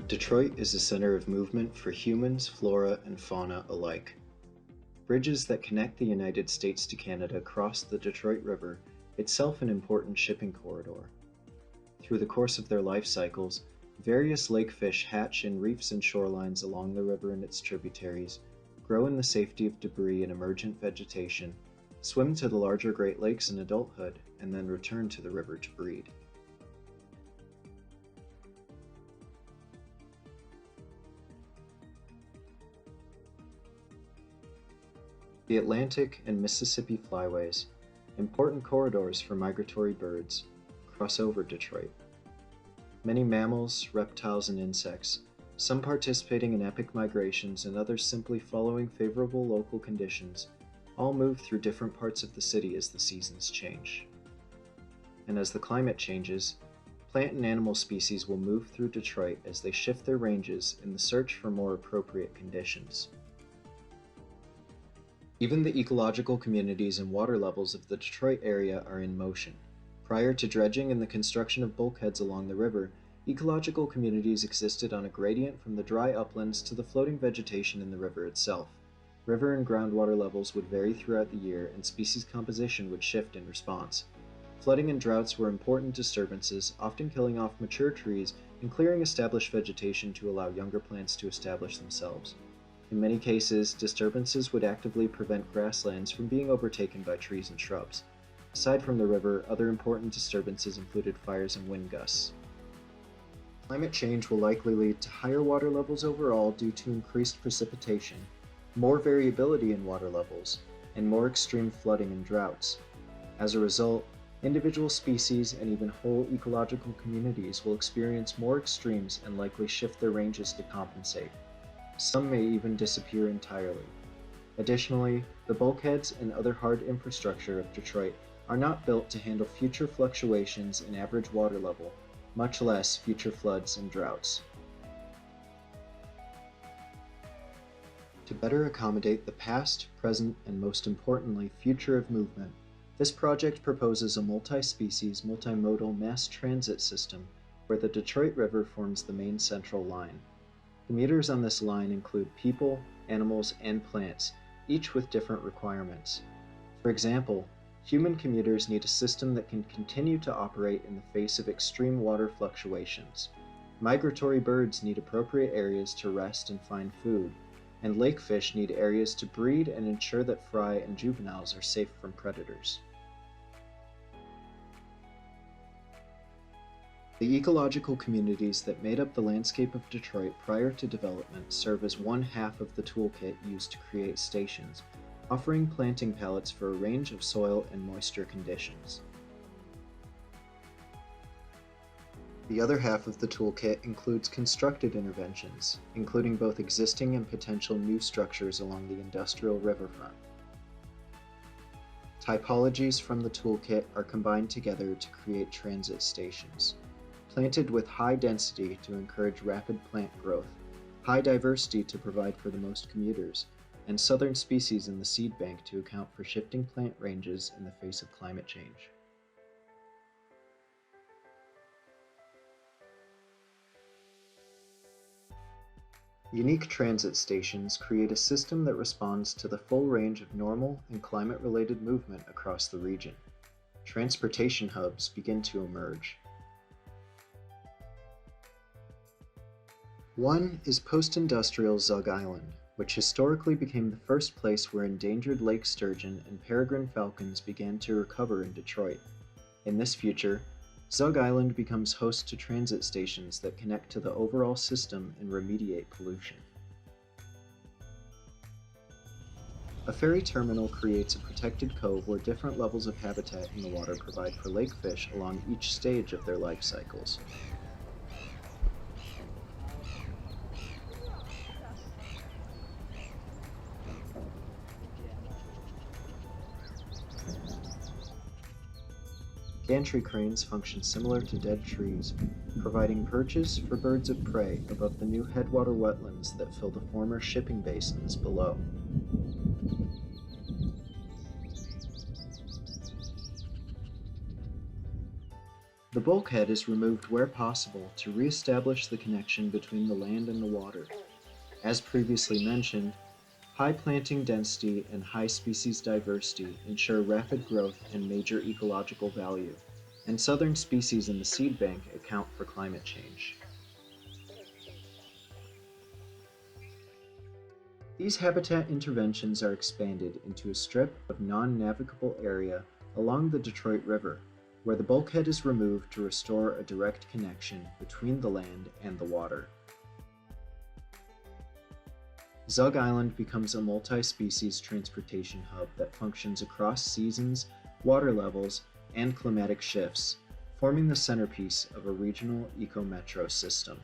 Detroit is a center of movement for humans, flora, and fauna alike. Bridges that connect the United States to Canada cross the Detroit River, itself an important shipping corridor. Through the course of their life cycles, various lake fish hatch in reefs and shorelines along the river and its tributaries, grow in the safety of debris and emergent vegetation, swim to the larger Great Lakes in adulthood, and then return to the river to breed. The Atlantic and Mississippi flyways, important corridors for migratory birds, cross over Detroit. Many mammals, reptiles, and insects, some participating in epic migrations and others simply following favorable local conditions, all move through different parts of the city as the seasons change. And as the climate changes, plant and animal species will move through Detroit as they shift their ranges in the search for more appropriate conditions. Even the ecological communities and water levels of the Detroit area are in motion. Prior to dredging and the construction of bulkheads along the river, ecological communities existed on a gradient from the dry uplands to the floating vegetation in the river itself. River and groundwater levels would vary throughout the year, and species composition would shift in response. Flooding and droughts were important disturbances, often killing off mature trees and clearing established vegetation to allow younger plants to establish themselves. In many cases, disturbances would actively prevent grasslands from being overtaken by trees and shrubs. Aside from the river, other important disturbances included fires and wind gusts. Climate change will likely lead to higher water levels overall due to increased precipitation, more variability in water levels, and more extreme flooding and droughts. As a result, individual species and even whole ecological communities will experience more extremes and likely shift their ranges to compensate. Some may even disappear entirely. Additionally, the bulkheads and other hard infrastructure of Detroit are not built to handle future fluctuations in average water level, much less future floods and droughts. To better accommodate the past, present, and most importantly, future of movement, this project proposes a multi-species, multi-modal mass transit system where the Detroit River forms the main central line. Commuters on this line include people, animals, and plants, each with different requirements. For example, human commuters need a system that can continue to operate in the face of extreme water fluctuations. Migratory birds need appropriate areas to rest and find food, and lake fish need areas to breed and ensure that fry and juveniles are safe from predators. The ecological communities that made up the landscape of Detroit prior to development serve as one half of the toolkit used to create stations, offering planting palettes for a range of soil and moisture conditions. The other half of the toolkit includes constructed interventions, including both existing and potential new structures along the industrial riverfront. Typologies from the toolkit are combined together to create transit stations, planted with high density to encourage rapid plant growth, high diversity to provide for the most commuters, and southern species in the seed bank to account for shifting plant ranges in the face of climate change. Unique transit stations create a system that responds to the full range of normal and climate-related movement across the region. Transportation hubs begin to emerge. One is post-industrial Zug Island, which historically became the first place where endangered lake sturgeon and peregrine falcons began to recover in Detroit. In this future, Zug Island becomes host to transit stations that connect to the overall system and remediate pollution. A ferry terminal creates a protected cove where different levels of habitat in the water provide for lake fish along each stage of their life cycles. Gantry cranes function similar to dead trees, providing perches for birds of prey above the new headwater wetlands that fill the former shipping basins below. The bulkhead is removed where possible to re-establish the connection between the land and the water. As previously mentioned, high planting density and high species diversity ensure rapid growth and major ecological value, and southern species in the seed bank account for climate change. These habitat interventions are expanded into a strip of non-navigable area along the Detroit River, where the bulkhead is removed to restore a direct connection between the land and the water. Zug Island becomes a multi-species transportation hub that functions across seasons, water levels, and climatic shifts, forming the centerpiece of a regional eco-metro system.